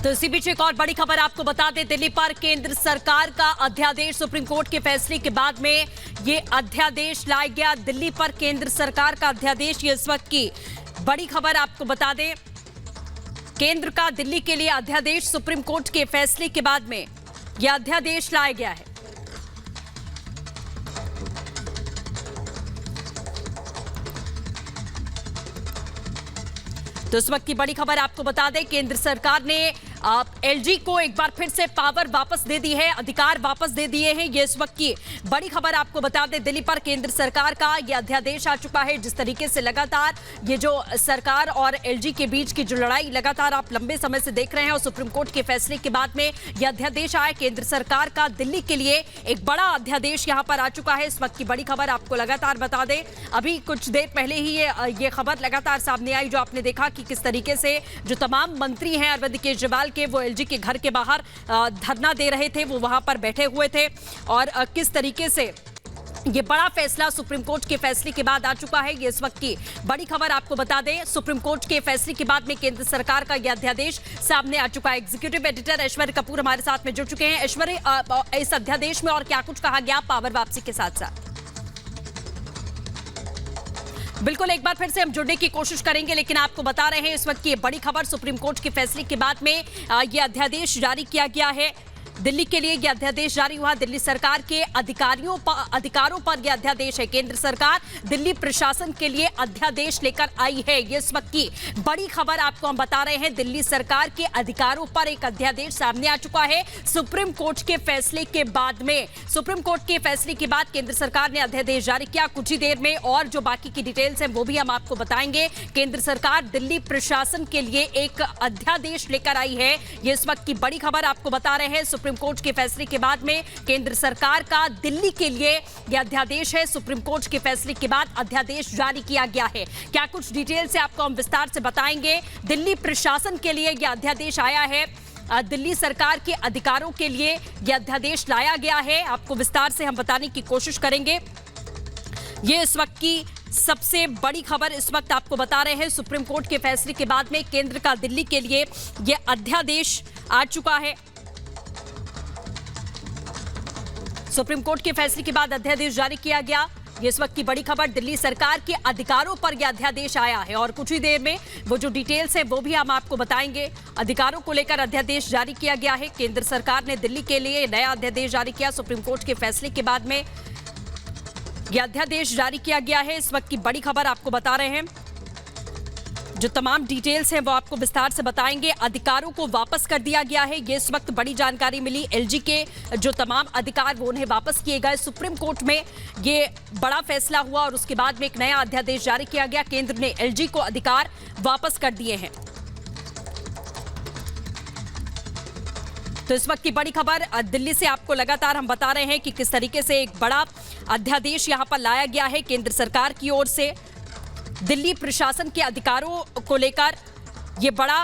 तो इसी बीच एक और बड़ी खबर आपको बता दें, दिल्ली पर केंद्र सरकार का अध्यादेश, सुप्रीम कोर्ट के फैसले के बाद में ये अध्यादेश लाया गया। दिल्ली पर केंद्र सरकार का अध्यादेश, ये इस वक्त की बड़ी खबर आपको बता दें। केंद्र का दिल्ली के लिए अध्यादेश, सुप्रीम कोर्ट के फैसले के बाद में यह अध्यादेश लाया गया है। तो इस वक्त की बड़ी खबर आपको बता दें, केंद्र सरकार ने एलजी को एक बार फिर से पावर वापस दे दी है, अधिकार वापस दे दिए हैं। ये इस वक्त की बड़ी खबर आपको बता दें, दिल्ली पर केंद्र सरकार का यह अध्यादेश आ चुका है। जिस तरीके से लगातार ये जो सरकार और एलजी के बीच की जो लड़ाई लगातार आप लंबे समय से देख रहे हैं और सुप्रीम कोर्ट के फैसले के बाद में यह अध्यादेश आया केंद्र सरकार का, दिल्ली के लिए एक बड़ा अध्यादेश यहां पर आ चुका है। इस वक्त की बड़ी खबर आपको लगातार बता दें, अभी कुछ देर पहले ही ये खबर लगातार सामने आई, जो आपने देखा कि किस तरीके से जो तमाम मंत्री हैं अरविंद केजरीवाल के, वो एलजी के घर के बाहर धरना दे रहे थे, वो वहां पर बैठे हुए थे। और किस तरीके से ये बड़ा फैसला सुप्रीम कोर्ट के फैसले के बाद आ चुका है, ये इस वक्त की बड़ी खबर आपको बता दें। सुप्रीम कोर्ट के फैसले के बाद में केंद्र सरकार का यह अध्यादेश सामने आ चुका है। एग्जीक्यूटिव एडिटर ऐश्वर्य कपूर हमारे साथ में जुड़ चुके हैं। ऐश्वर्य, इस अध्यादेश में और क्या कुछ कहा गया पावर वापसी के साथ साथ? बिल्कुल, एक बार फिर से हम जुड़ने की कोशिश करेंगे, लेकिन आपको बता रहे हैं इस वक्त की ये बड़ी खबर, सुप्रीम कोर्ट के फैसले के बाद में ये अध्यादेश जारी किया गया है। दिल्ली के लिए यह अध्यादेश जारी हुआ। दिल्ली सरकार के अधिकारों पर यह अध्यादेश है। केंद्र सरकार दिल्ली प्रशासन के लिए अध्यादेश लेकर आई है। ये इस वक्त की बड़ी खबर आपको हम बता रहे हैं। दिल्ली सरकार के अधिकारों पर एक अध्यादेश सामने आ चुका है सुप्रीम कोर्ट के फैसले के बाद में। सुप्रीम कोर्ट के फैसले के बाद केंद्र सरकार ने अध्यादेश जारी किया। कुछ ही देर में और जो बाकी की डिटेल्स हैं वो भी हम आपको बताएंगे। केंद्र सरकार दिल्ली प्रशासन के लिए एक अध्यादेश लेकर आई है। ये इस वक्त की बड़ी खबर आपको बता रहे हैं। सुप्रीम कोर्ट के फैसले के बाद में केंद्र सरकार का दिल्ली के लिए यह अध्यादेश है। सुप्रीम कोर्ट के फैसले के बाद अध्यादेश जारी किया गया है। क्या कुछ डिटेल से आपको हम विस्तार से बताएंगे। दिल्ली प्रशासन के लिए यह अध्यादेश आया है, दिल्ली सरकार के अधिकारों के लिए यह अध्यादेश लाया गया है। आपको विस्तार से हम बताने की कोशिश करेंगे। ये इस वक्त की सबसे बड़ी खबर इस वक्त आपको बता रहे हैं। सुप्रीम कोर्ट के फैसले के बाद में केंद्र का दिल्ली के लिए यह अध्यादेश आ चुका है। सुप्रीम कोर्ट के फैसले के बाद अध्यादेश जारी किया गया। ये इस वक्त की बड़ी खबर, दिल्ली सरकार के अधिकारों पर यह अध्यादेश आया है और कुछ ही देर में वो जो डिटेल्स है वो भी हम आपको बताएंगे। अधिकारों को लेकर अध्यादेश जारी किया गया है। केंद्र सरकार ने दिल्ली के लिए नया अध्यादेश जारी किया। सुप्रीम कोर्ट के फैसले के बाद में यह अध्यादेश जारी किया गया है। इस वक्त की बड़ी खबर आपको बता रहे हैं। जो तमाम डिटेल्स हैं वो आपको विस्तार से बताएंगे। अधिकारों को वापस कर दिया गया है, ये इस वक्त बड़ी जानकारी मिली। एलजी के जो तमाम अधिकार वो उन्हें वापस किए गए। सुप्रीम कोर्ट में ये बड़ा फैसला हुआ और उसके बाद में एक नया अध्यादेश जारी किया गया। केंद्र ने एलजी को अधिकार वापस कर दिए हैं। तो इस वक्त की बड़ी खबर दिल्ली से आपको लगातार हम बता रहे हैं कि किस तरीके से एक बड़ा अध्यादेश यहां पर लाया गया है केंद्र सरकार की ओर से। दिल्ली प्रशासन के अधिकारों को लेकर यह बड़ा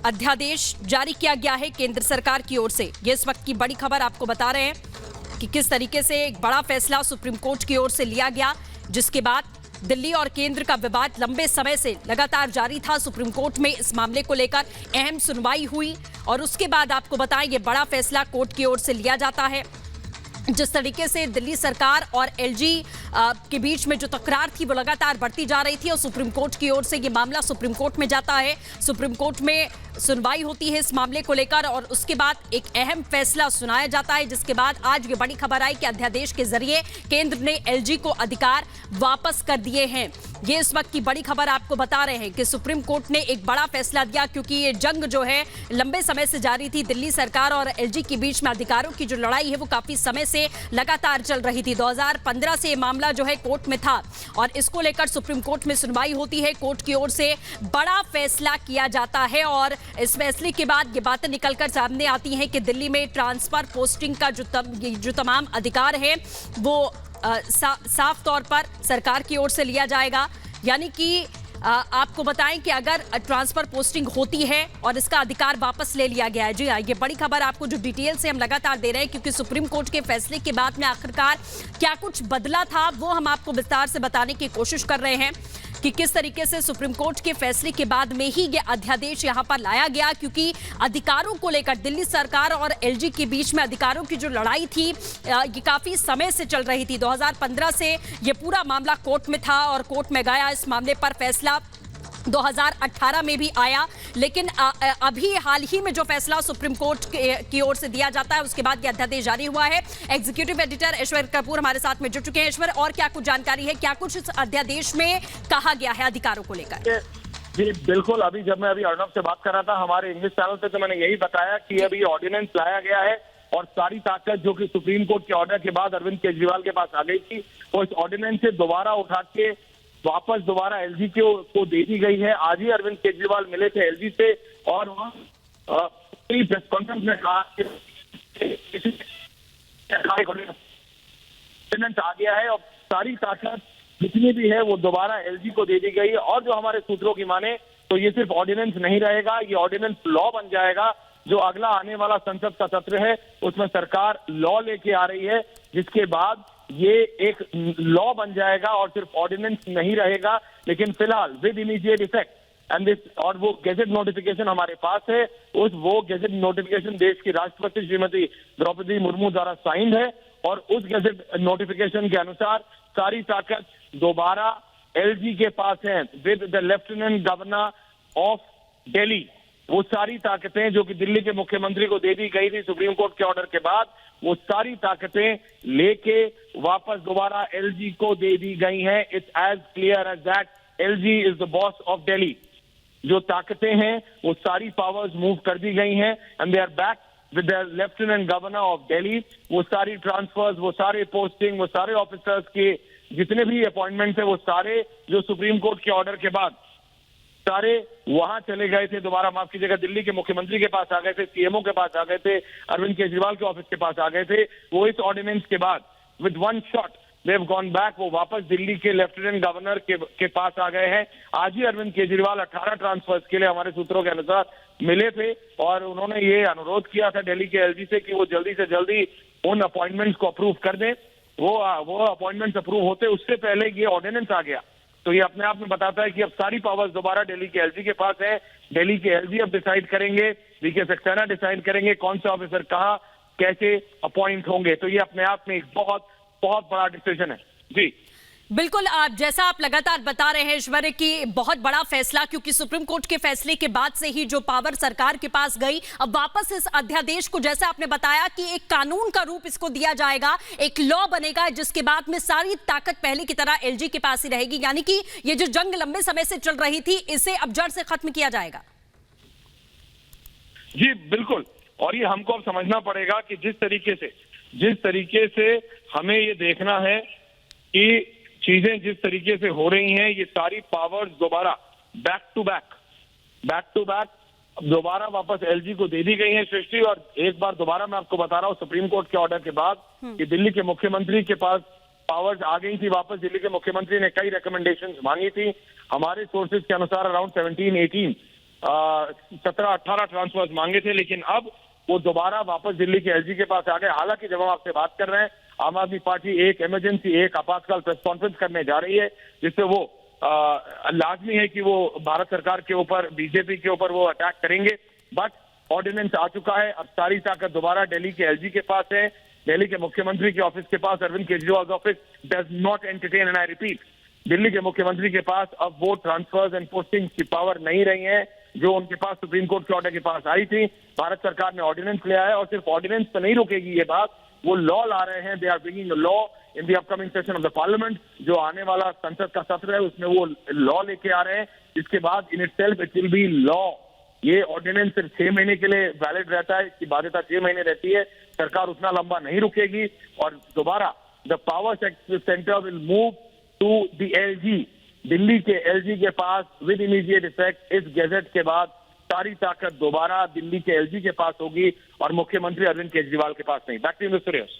अध्यादेश जारी किया गया है केंद्र सरकार की ओर से। ये इस वक्त की बड़ी खबर आपको बता रहे हैं कि किस तरीके से एक बड़ा फैसला सुप्रीम कोर्ट की ओर से लिया गया, जिसके बाद दिल्ली और केंद्र का विवाद लंबे समय से लगातार जारी था। सुप्रीम कोर्ट में इस मामले को लेकर अहम सुनवाई हुई और उसके बाद आपको बताएं ये बड़ा फैसला कोर्ट की ओर से लिया जाता है। जिस तरीके से दिल्ली सरकार और एलजी के बीच में जो तकरार थी वो लगातार बढ़ती जा रही थी और सुप्रीम कोर्ट की ओर से ये मामला सुप्रीम कोर्ट में जाता है। सुप्रीम कोर्ट में सुनवाई होती है इस मामले को लेकर और उसके बाद एक अहम फैसला सुनाया जाता है, जिसके बाद आज ये बड़ी खबर आई कि अध्यादेश के जरिए केंद्र ने एलजी को अधिकार वापस कर दिए हैं। ये इस वक्त की बड़ी खबर आपको बता रहे हैं कि सुप्रीम कोर्ट ने एक बड़ा फैसला दिया, क्योंकि ये जंग जो है लंबे समय से जारी थी। दिल्ली सरकार और एलजी के बीच में अधिकारों की जो लड़ाई है वो काफी समय से लगातार चल रही थी। 2015 से ये मामला जो है कोर्ट में था और इसको लेकर सुप्रीम कोर्ट में सुनवाई होती है। कोर्ट की ओर से बड़ा फैसला किया जाता है और इस फैसले के बाद ये बातें निकलकर सामने आती हैं कि दिल्ली में ट्रांसफर पोस्टिंग का जो तमाम अधिकार है वो साफ तौर पर सरकार की ओर से लिया जाएगा। यानी कि आपको बताएं कि अगर ट्रांसफर पोस्टिंग होती है और इसका अधिकार वापस ले लिया गया है। जी हाँ, ये बड़ी खबर आपको जो डिटेल से हम लगातार दे रहे हैं, क्योंकि सुप्रीम कोर्ट के फैसले के बाद में आखिरकार क्या कुछ बदला था वो हम आपको विस्तार से बताने की कोशिश कर रहे हैं। कि किस तरीके से सुप्रीम कोर्ट के फैसले के बाद में ही ये अध्यादेश यहां पर लाया गया, क्योंकि अधिकारों को लेकर दिल्ली सरकार और एलजी के बीच में अधिकारों की जो लड़ाई थी ये काफी समय से चल रही थी। 2015 से ये पूरा मामला कोर्ट में था और कोर्ट में गया। इस मामले पर फैसला 2018 में भी आया, लेकिन अभी हाल ही में जो फैसला सुप्रीम कोर्ट की ओर से दिया जाता है उसके बाद यह अध्यादेश जारी हुआ है। एग्जीक्यूटिव एडिटर ईश्वर कपूर हमारे साथ में जुड़ चुके हैं। ईश्वर, और क्या कुछ जानकारी है, क्या कुछ इस अध्यादेश में कहा गया है अधिकारों को लेकर? जी बिल्कुल, जब मैं अर्णव से बात कर रहा था हमारे इंग्लिश चैनल पे, तो मैंने यही बताया कि अभी ऑर्डिनेंस लाया गया है और सारी ताकत जो कि सुप्रीम कोर्ट के ऑर्डर के बाद अरविंद केजरीवाल के पास आ गई थी, वो इस ऑर्डिनेंस से दोबारा उठा के वापस दोबारा एलजी को दे दी गई है। आज ही अरविंद केजरीवाल मिले थे एलजी से और प्रेस कॉन्फ्रेंस में कहा ऑर्डिनेंस आ गया है और सारी ताकत जितनी भी है वो दोबारा एलजी को दे दी गई है। और जो हमारे सूत्रों की माने तो ये सिर्फ ऑर्डिनेंस नहीं रहेगा, ये ऑर्डिनेंस लॉ बन जाएगा। जो अगला आने वाला संसद का सत्र है उसमें सरकार लॉ लेके आ रही है, जिसके बाद ये एक लॉ बन जाएगा और सिर्फ ऑर्डिनेंस नहीं रहेगा, लेकिन फिलहाल with immediate effect and this, और वो गेजेट नोटिफिकेशन हमारे पास है। वो गेजेट नोटिफिकेशन देश की राष्ट्रपति श्रीमती द्रौपदी मुर्मू द्वारा साइंड है और उस गेजेट नोटिफिकेशन के अनुसार सारी ताकत दोबारा एलजी के पास है with the lieutenant governor of Delhi. वो सारी ताकतें जो कि दिल्ली के मुख्यमंत्री को दे दी गई थी सुप्रीम कोर्ट के ऑर्डर के बाद, वो सारी ताकतें लेके वापस दोबारा एलजी को दे दी गई हैं। It's as clear as that LG is the boss of Delhi. जो ताकतें हैं वो सारी पावर्स मूव कर दी गई हैं and they are back with the lieutenant governor of Delhi. वो सारी ट्रांसफर्स, वो सारे पोस्टिंग, वो सारे ऑफिसर्स के जितने भी अपॉइंटमेंट्स है वो सारे जो सुप्रीम कोर्ट के ऑर्डर के बाद सारे वहां चले गए थे, दोबारा माफ कीजिएगा, दिल्ली के मुख्यमंत्री के पास आ गए थे, सीएमओ के पास आ गए थे, अरविंद केजरीवाल के ऑफिस के पास आ गए थे। वो इस ऑर्डिनेंस के बाद with one shot they have gone back, वो वापस दिल्ली के लेफ्टिनेंट गवर्नर के पास आ गए हैं। आज ही अरविंद केजरीवाल 18 ट्रांसफर्स के लिए हमारे सूत्रों के अनुसार मिले थे और उन्होंने ये अनुरोध किया था दिल्ली के एलजी से कि वो जल्दी से जल्दी उन अपॉइंटमेंट्स को अप्रूव कर दें। वो अपॉइंटमेंट्स अप्रूव होते उससे पहले ये ऑर्डिनेंस आ गया, तो ये अपने आप में बताता है कि अब सारी पावर्स दोबारा दिल्ली के एलजी के पास है। दिल्ली के एलजी अब डिसाइड करेंगे, वीके सक्सेना डिसाइड करेंगे कौन से ऑफिसर कहाँ कैसे अपॉइंट होंगे। तो ये अपने आप में एक बहुत बहुत बड़ा डिसीजन है। जी बिल्कुल, जैसा आप लगातार बता रहे हैं ईश्वर कि बहुत बड़ा फैसला, क्योंकि सुप्रीम कोर्ट के फैसले के बाद से ही जो पावर सरकार के पास गई, अब वापस इस अध्यादेश को जैसा आपने बताया कि एक कानून का रूप इसको दिया जाएगा, एक लॉ बनेगा, जिसके बाद में सारी ताकत पहले की तरह एलजी के पास ही रहेगी। यानी कि ये जो जंग लंबे समय से चल रही थी इसे अब जड़ से खत्म किया जाएगा। जी बिल्कुल, और ये हमको अब समझना पड़ेगा कि जिस तरीके से हमें ये देखना है कि चीजें जिस तरीके से हो रही हैं, ये सारी पावर्स दोबारा बैक टू बैक दोबारा वापस एलजी को दे दी गई है सृष्टि। और एक बार दोबारा मैं आपको बता रहा हूँ सुप्रीम कोर्ट के ऑर्डर के बाद कि दिल्ली के मुख्यमंत्री के पास पावर्स आ गई थी वापस। दिल्ली के मुख्यमंत्री ने कई रिकमेंडेशंस मांगी थी, हमारे सोर्सेज के अनुसार अराउंड 17-18 ट्रांसफर्स मांगे थे, लेकिन अब वो दोबारा वापस दिल्ली के एलजी के पास आ गए। हालांकि जब हम आपसे बात कर रहे हैं, आम आदमी पार्टी एक आपातकाल प्रेस कॉन्फ्रेंस करने जा रही है, जिससे वो लाजमी है कि वो भारत सरकार के ऊपर, बीजेपी के ऊपर वो अटैक करेंगे। बट ऑर्डिनेंस आ चुका है, अब सारी ताकत दोबारा दिल्ली के एलजी के पास है, दिल्ली के मुख्यमंत्री के ऑफिस के पास। Arvind Kejriwal office does not entertain, and I repeat, Delhi के मुख्यमंत्री के पास अब वो ट्रांसफर्स एंड पोस्टिंग की पावर नहीं रही है जो उनके पास सुप्रीम कोर्ट के ऑर्डर के पास आई थी। भारत सरकार ने ऑर्डिनेंस ले आया और सिर्फ ऑर्डिनेंस पे नहीं रुकेगी ये बात, वो लॉ ला रहे हैं। They are bringing a law in the upcoming session of the parliament. जो आने वाला संसद का सत्र है उसमें वो लॉ लेके आ रहे हैं, जिसके बाद in itself it will be law. ये ऑर्डिनेंस सिर्फ 6 महीने के लिए वैलिड रहता है, इसकी बाध्यता 6 महीने रहती है। सरकार उतना लंबा नहीं रुकेगी और दोबारा the power centre will move to the LG. Delhi के एलजी के पास विद इमीडिएट इफेक्ट इस गैजेट के बाद सारी ताकत दोबारा दिल्ली के एलजी के पास होगी और मुख्यमंत्री अरविंद केजरीवाल के पास नहीं। Back to you, mister Suresh.